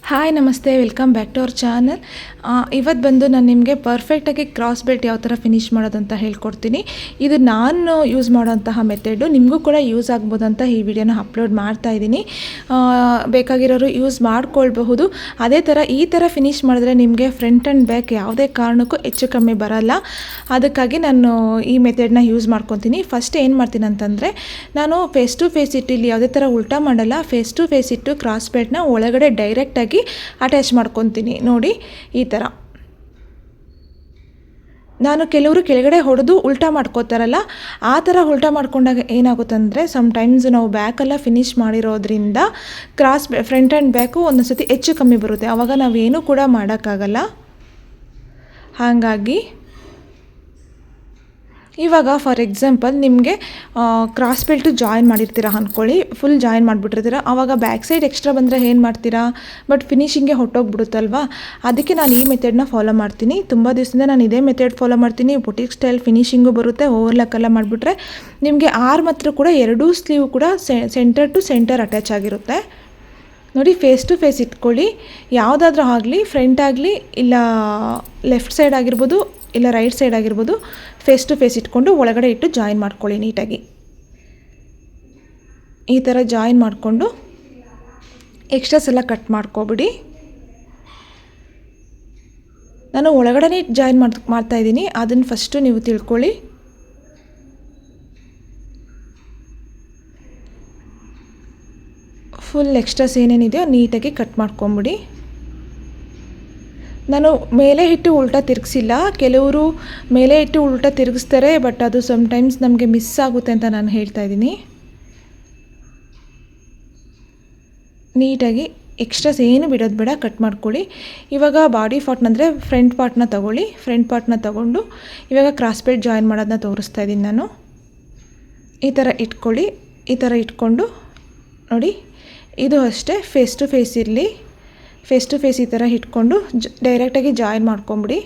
Hi ನಮಸ್ತೆ, welcome back to our channel. ಇವತ್ತು ಬಂದು ನಾನು ನಿಮಗೆ ಪರ್ಫೆಕ್ಟಾಗಿ ಕ್ರಾಸ್ ಬೆಲ್ಟ್ ಯಾವ ಥರ ಫಿನಿಷ್ ಮಾಡೋದು ಅಂತ ಹೇಳ್ಕೊಡ್ತೀನಿ. ಇದು ನಾನು ಯೂಸ್ ಮಾಡೋಂತಹ ಮೆಥಡು, ನಿಮಗೂ ಕೂಡ ಯೂಸ್ ಆಗ್ಬೋದಂತ ಈ ವಿಡಿಯೋನ ಅಪ್ಲೋಡ್ ಮಾಡ್ತಾ ಇದ್ದೀನಿ. ಬೇಕಾಗಿರೋರು ಯೂಸ್ ಮಾಡ್ಕೊಳ್ಬಹುದು. ಅದೇ ಥರ ಈ ಥರ ಫಿನಿಷ್ ಮಾಡಿದ್ರೆ ನಿಮಗೆ ಫ್ರಂಟ್ ಆ್ಯಂಡ್ ಬ್ಯಾಕ್ ಯಾವುದೇ ಕಾರಣಕ್ಕೂ ಹೆಚ್ಚು ಕಮ್ಮಿ ಬರಲ್ಲ. ಅದಕ್ಕಾಗಿ ನಾನು ಈ ಮೆಥಡ್ನ ಯೂಸ್ ಮಾಡ್ಕೊತೀನಿ. ಫಸ್ಟ್ ಏನು ಮಾಡ್ತೀನಿ ಅಂತಂದರೆ, ನಾನು ಫೇಸ್ ಟು ಫೇಸ್ ಇಟ್ಟು ಇಲ್ಲಿ ಯಾವುದೇ ಥರ ಉಲ್ಟಾ ಮಾಡಲ್ಲ. ಫೇಸ್ ಟು ಫೇಸ್ ಇಟ್ಟು ಕ್ರಾಸ್ ಬೆಲ್ಟ್ನ ಒಳಗಡೆ ಡೈರೆಕ್ಟಾಗಿ ಅಟ್ಯಾಚ್ ಮಾಡ್ಕೊತೀನಿ. ನೋಡಿ ಈ ಥರ. ನಾನು ಕೆಲವರು ಕೆಳಗಡೆ ಹೊಡೆದು ಉಲ್ಟಾ ಮಾಡ್ಕೋತಾರಲ್ಲ, ಆ ಥರ ಉಲ್ಟಾ ಮಾಡ್ಕೊಂಡಾಗ ಏನಾಗುತ್ತಂದರೆ, ಸಮ್ಟೈಮ್ಸ್ ನಾವು ಬ್ಯಾಕೆಲ್ಲ ಫಿನಿಷ್ ಮಾಡಿರೋದ್ರಿಂದ ಫ್ರಂಟ್ ಆ್ಯಂಡ್ ಬ್ಯಾಕು ಒಂದೊಂದು ಸತಿ ಹೆಚ್ಚು ಕಮ್ಮಿ ಬರುತ್ತೆ. ಆವಾಗ ನಾವೇನೂ ಕೂಡ ಮಾಡೋಕ್ಕಾಗಲ್ಲ. ಹಾಗಾಗಿ ಇವಾಗ ಫಾರ್ ಎಕ್ಸಾಂಪಲ್ ನಿಮಗೆ ಕ್ರಾಸ್ ಬೆಲ್ಟು ಜಾಯಿನ್ ಮಾಡಿರ್ತೀರ ಅಂದ್ಕೊಳ್ಳಿ, ಫುಲ್ ಜಾಯಿನ್ ಮಾಡಿಬಿಟ್ಟಿರ್ತೀರ. ಆವಾಗ ಬ್ಯಾಕ್ ಸೈಡ್ ಎಕ್ಸ್ಟ್ರಾ ಬಂದರೆ ಏನು ಮಾಡ್ತೀರಾ? ಬಟ್ ಫಿನಿಶಿಂಗ್ಗೆ ಹೊಟ್ಟೋಗ್ಬಿಡುತ್ತಲ್ವಾ. ಅದಕ್ಕೆ ನಾನು ಈ ಮೆಥಡ್ನ ಫಾಲೋ ಮಾಡ್ತೀನಿ. ತುಂಬ ದಿವಸದಿಂದ ನಾನು ಇದೇ ಮೆಥಡ್ ಫಾಲೋ ಮಾಡ್ತೀನಿ. ಬೊಟಿಕ್ ಸ್ಟೈಲ್ ಫಿನಿಶಿಂಗು ಬರುತ್ತೆ. ಓವರ್ಲಾಕೆಲ್ಲ ಮಾಡಿಬಿಟ್ರೆ ನಿಮಗೆ ಆರ್ಮ್ ಹತ್ರ ಕೂಡ ಎರಡೂ ಸ್ಲೀವ್ ಕೂಡ ಸೆಂಟರ್ ಟು ಸೆಂಟರ್ ಅಟ್ಯಾಚ್ ಆಗಿರುತ್ತೆ. ನೋಡಿ, ಫೇಸ್ ಟು ಫೇಸ್ ಇಟ್ಕೊಳ್ಳಿ. ಯಾವುದಾದ್ರೂ ಆಗಲಿ, ಫ್ರಂಟ್ ಆಗಲಿ, ಇಲ್ಲ ಲೆಫ್ಟ್ ಸೈಡ್ ಆಗಿರ್ಬೋದು, ಇಲ್ಲ ರೈಟ್ ಸೈಡ್ ಆಗಿರ್ಬೋದು, ಫೇಸ್ ಟು ಫೇಸ್ ಇಟ್ಕೊಂಡು ಒಳಗಡೆ ಇಟ್ಟು ಜಾಯಿನ್ ಮಾಡ್ಕೊಳ್ಳಿ ನೀಟಾಗಿ. ಈ ಥರ ಜಾಯಿನ್ ಮಾಡಿಕೊಂಡು ಎಕ್ಸ್ಟ್ರಾಸ್ ಎಲ್ಲ ಕಟ್ ಮಾಡ್ಕೊಬಿಡಿ. ನಾನು ಒಳಗಡೆ ಜಾಯಿನ್ ಮಾಡ್ತಾಯಿದ್ದೀನಿ, ಅದನ್ನು ಫಸ್ಟು ನೀವು ತಿಳ್ಕೊಳ್ಳಿ. ಫುಲ್ ಎಕ್ಸ್ಟ್ರಾಸ್ ಏನೇನಿದೆಯೋ ನೀಟಾಗಿ ಕಟ್ ಮಾಡ್ಕೊಂಬಿಡಿ. ನಾನು ಮೇಲೆ ಇಟ್ಟು ಉಲ್ಟಾ ತಿರುಗಿಸಿಲ್ಲ. ಕೆಲವರು ಮೇಲೆ ಇಟ್ಟು ಉಲ್ಟಾ ತಿರುಗಿಸ್ತಾರೆ, ಬಟ್ ಅದು ಸಮ್ಟೈಮ್ಸ್ ನಮಗೆ ಮಿಸ್ ಆಗುತ್ತೆ ಅಂತ ನಾನು ಹೇಳ್ತಾ ಇದ್ದೀನಿ. ನೀಟಾಗಿ ಎಕ್ಸ್ಟ್ರಾಸ್ ಏನು ಬಿಡೋದು ಬೇಡ, ಕಟ್ ಮಾಡ್ಕೊಳ್ಳಿ. ಇವಾಗ ಬಾಡಿ ಪಾರ್ಟ್ನ ಅಂದರೆ ಫ್ರಂಟ್ ಪಾರ್ಟ್ನ ತೊಗೊಳ್ಳಿ. ಫ್ರಂಟ್ ಪಾರ್ಟ್ನ ತೊಗೊಂಡು ಇವಾಗ ಕ್ರಾಸ್ ಬೆಲ್ಟ್ ಜಾಯಿನ್ ಮಾಡೋದನ್ನ ತೋರಿಸ್ತಾ ಇದ್ದೀನಿ ನಾನು. ಈ ಥರ ಇಟ್ಕೊಳ್ಳಿ. ಈ ಥರ ಇಟ್ಕೊಂಡು ನೋಡಿ, ಇದು ಅಷ್ಟೇ ಫೇಸ್ ಟು ಫೇಸ್ ಇರಲಿ. ಫೇಸ್ ಟು ಫೇಸ್ ಈ ಥರ ಇಟ್ಕೊಂಡು ಡೈರೆಕ್ಟಾಗಿ ಜಾಯಿನ್ ಮಾಡ್ಕೊಂಬಿಡಿ.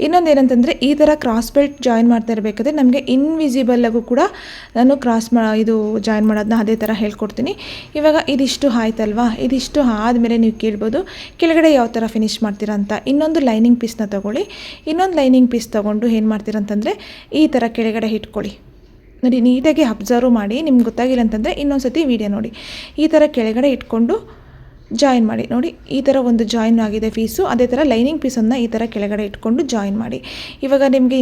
ಇನ್ನೊಂದು ಏನಂತಂದರೆ, ಈ ಥರ ಕ್ರಾಸ್ ಬೆಲ್ಟ್ ಜಾಯಿನ್ ಮಾಡ್ತಾ ಇರಬೇಕಾದ್ರೆ ನಮಗೆ ಇನ್ವಿಸಿಬಲ್ಲಾಗೂ ಕೂಡ ನಾನು ಇದು ಜಾಯಿನ್ ಮಾಡೋದನ್ನ ಅದೇ ಥರ ಹೇಳ್ಕೊಡ್ತೀನಿ. ಇವಾಗ ಇದಿಷ್ಟು ಆಯ್ತಲ್ವಾ? ಇದಿಷ್ಟು ಆದಮೇಲೆ ನೀವು ಕೇಳ್ಬೋದು ಕೆಳಗಡೆ ಯಾವ ಥರ ಫಿನಿಷ್ ಮಾಡ್ತೀರಾ ಅಂತ. ಇನ್ನೊಂದು ಲೈನಿಂಗ್ ಪೀಸ್ನ ತೊಗೊಳ್ಳಿ. ಇನ್ನೊಂದು ಲೈನಿಂಗ್ ಪೀಸ್ ತೊಗೊಂಡು ಏನು ಮಾಡ್ತೀರಂತಂದರೆ, ಈ ಥರ ಕೆಳಗಡೆ ಇಟ್ಕೊಳ್ಳಿ. ನೋಡಿ, ನೀಟಾಗಿ ಅಬ್ಸರ್ವ್ ಮಾಡಿ. ನಿಮ್ಗೆ ಗೊತ್ತಾಗಿಲ್ಲ ಅಂತಂದರೆ ಇನ್ನೊಂದು ಸತಿ ವೀಡಿಯೋ ನೋಡಿ. ಈ ಥರ ಕೆಳಗಡೆ ಇಟ್ಕೊಂಡು ಜಾಯಿನ್ ಮಾಡಿ. ನೋಡಿ, ಈ ಥರ ಒಂದು ಜಾಯಿನ್ ಆಗಿದೆ ಪೀಸು. ಅದೇ ಥರ ಲೈನಿಂಗ್ ಪೀಸನ್ನು ಈ ಥರ ಕೆಳಗಡೆ ಇಟ್ಕೊಂಡು ಜಾಯಿನ್ ಮಾಡಿ. ಇವಾಗ ನಿಮಗೆ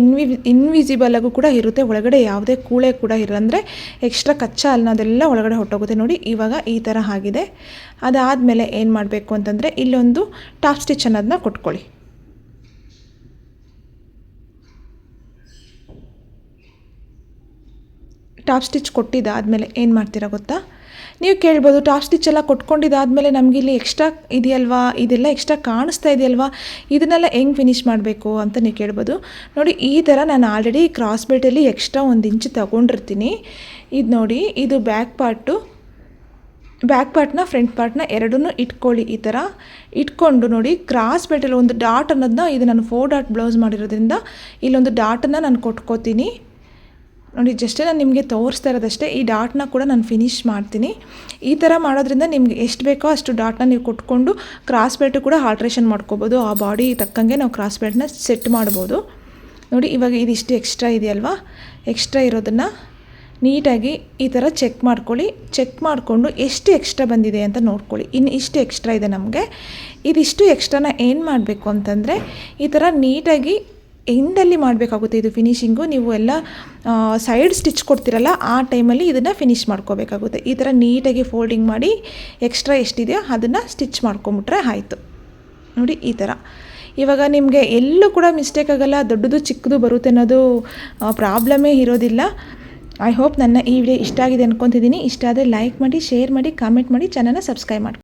ಇನ್ವಿಸಿಬಲಾಗೂ ಕೂಡ ಇರುತ್ತೆ. ಒಳಗಡೆ ಯಾವುದೇ ಕೂಳೆ ಕೂಡ ಇರಲ್ಲ, ಅಂದರೆ ಎಕ್ಸ್ಟ್ರಾ ಕಚ್ಚಾ ಅನ್ನೋದೆಲ್ಲ ಒಳಗಡೆ ಹೊಟ್ಟೋಗುತ್ತೆ. ನೋಡಿ, ಇವಾಗ ಈ ಥರ ಆಗಿದೆ. ಅದಾದಮೇಲೆ ಏನು ಮಾಡಬೇಕು ಅಂತಂದರೆ, ಇಲ್ಲೊಂದು ಟಾಪ್ ಸ್ಟಿಚ್ ಅನ್ನೋದನ್ನ ಕೊಟ್ಕೊಳ್ಳಿ. ಟಾಪ್ ಸ್ಟಿಚ್ ಕೊಟ್ಟಿದ್ದಾದಮೇಲೆ ಏನು ಮಾಡ್ತೀರಾ ಗೊತ್ತಾ? ನೀವು ಕೇಳ್ಬೋದು, ಟಾಪ್ ಸ್ಟಿಚ್ ಎಲ್ಲ ಕೊಟ್ಕೊಂಡಿದ್ದಾದಮೇಲೆ ನಮಗೆ ಇಲ್ಲಿ ಎಕ್ಸ್ಟ್ರಾ ಇದೆಯಲ್ವಾ, ಇದೆಲ್ಲ ಎಕ್ಸ್ಟ್ರಾ ಕಾಣಿಸ್ತಾ ಇದೆಯಲ್ವಾ, ಇದನ್ನೆಲ್ಲ ಹೆಂಗೆ ಫಿನಿಷ್ ಮಾಡಬೇಕು ಅಂತ ನೀವು ಕೇಳ್ಬೋದು. ನೋಡಿ, ಈ ಥರ ನಾನು ಆಲ್ರೆಡಿ ಕ್ರಾಸ್ ಬೆಲ್ಟಲ್ಲಿ ಎಕ್ಸ್ಟ್ರಾ 1 ಇಂಚು ತೊಗೊಂಡಿರ್ತೀನಿ. ಇದು ನೋಡಿ, ಇದು ಬ್ಯಾಕ್ ಪಾರ್ಟ್ನ ಫ್ರಂಟ್ ಪಾರ್ಟ್ನ ಎರಡನ್ನೂ ಇಟ್ಕೊಳ್ಳಿ. ಈ ಥರ ಇಟ್ಕೊಂಡು ನೋಡಿ, ಕ್ರಾಸ್ ಬೆಲ್ಟಲ್ಲಿ ಒಂದು ಡಾಟ್ ಅನ್ನೋದನ್ನ, ಇದು ನಾನು 4 ಡಾಟ್ ಬ್ಲೌಸ್ ಮಾಡಿರೋದ್ರಿಂದ ಇಲ್ಲೊಂದು ಡಾಟನ್ನು ನಾನು ಕೊಟ್ಕೋತೀನಿ. ನೋಡಿ, ಜಸ್ಟ್ ನಾನು ನಿಮಗೆ ತೋರಿಸ್ತಾ ಇರೋದಷ್ಟೇ. ಈ ಡಾಟ್ನ ಕೂಡ ನಾನು ಫಿನಿಷ್ ಮಾಡ್ತೀನಿ. ಈ ಥರ ಮಾಡೋದ್ರಿಂದ ನಿಮ್ಗೆ ಎಷ್ಟು ಬೇಕೋ ಅಷ್ಟು ಡಾಟ್ನ ನೀವು ಕೊಟ್ಕೊಂಡು ಕ್ರಾಸ್ ಬೆಲ್ಟು ಕೂಡ ಆಲ್ಟ್ರೇಷನ್ ಮಾಡ್ಕೋಬೋದು. ಆ ಬಾಡಿ ತಕ್ಕಂಗೆ ನಾವು ಕ್ರಾಸ್ ಬೆಲ್ಟ್ನ ಸೆಟ್ ಮಾಡ್ಬೋದು. ನೋಡಿ, ಇವಾಗ ಇದಿಷ್ಟು ಎಕ್ಸ್ಟ್ರಾ ಇದೆಯಲ್ವಾ, ಎಕ್ಸ್ಟ್ರಾ ಇರೋದನ್ನು ನೀಟಾಗಿ ಈ ಥರ ಚೆಕ್ ಮಾಡ್ಕೊಳ್ಳಿ. ಚೆಕ್ ಮಾಡಿಕೊಂಡು ಎಷ್ಟು ಎಕ್ಸ್ಟ್ರಾ ಬಂದಿದೆ ಅಂತ ನೋಡ್ಕೊಳ್ಳಿ. ಇನ್ನು ಇಷ್ಟು ಎಕ್ಸ್ಟ್ರಾ ಇದೆ ನಮಗೆ. ಇದಿಷ್ಟು ಎಕ್ಸ್ಟ್ರಾನ ಏನು ಮಾಡಬೇಕು ಅಂತಂದರೆ, ಈ ಥರ ನೀಟಾಗಿ ಎಂಡಲ್ಲಿ ಮಾಡಬೇಕಾಗುತ್ತೆ. ಇದು ಫಿನಿಷಿಂಗು ನೀವು ಎಲ್ಲ ಸೈಡ್ ಸ್ಟಿಚ್ ಕೊಡ್ತಿರಲ್ಲ, ಆ ಟೈಮಲ್ಲಿ ಇದನ್ನು ಫಿನಿಷ್ ಮಾಡ್ಕೋಬೇಕಾಗುತ್ತೆ. ಈ ಥರ ನೀಟಾಗಿ ಫೋಲ್ಡಿಂಗ್ ಮಾಡಿ ಎಕ್ಸ್ಟ್ರಾ ಎಷ್ಟಿದೆಯೋ ಅದನ್ನು ಸ್ಟಿಚ್ ಮಾಡ್ಕೊಂಬಿಟ್ರೆ ಆಯಿತು. ನೋಡಿ, ಈ ಥರ. ಇವಾಗ ನಿಮಗೆ ಎಲ್ಲೂ ಕೂಡ ಮಿಸ್ಟೇಕ್ ಆಗೋಲ್ಲ, ದೊಡ್ಡದು ಚಿಕ್ಕದು ಬರುತ್ತೆ ಅನ್ನೋದು ಪ್ರಾಬ್ಲಮೇ ಇರೋದಿಲ್ಲ. ಐ ಹೋಪ್ ನನ್ನ ಈ ವಿಡಿಯೋ ಇಷ್ಟ ಆಗಿದೆ ಅಂದ್ಕೊತಿದ್ದೀನಿ. ಇಷ್ಟ ಆದರೆ ಲೈಕ್ ಮಾಡಿ, ಶೇರ್ ಮಾಡಿ, ಕಾಮೆಂಟ್ ಮಾಡಿ, ಚಾನಲ್ನ ಸಬ್ಸ್ಕ್ರೈಬ್ ಮಾಡಿ.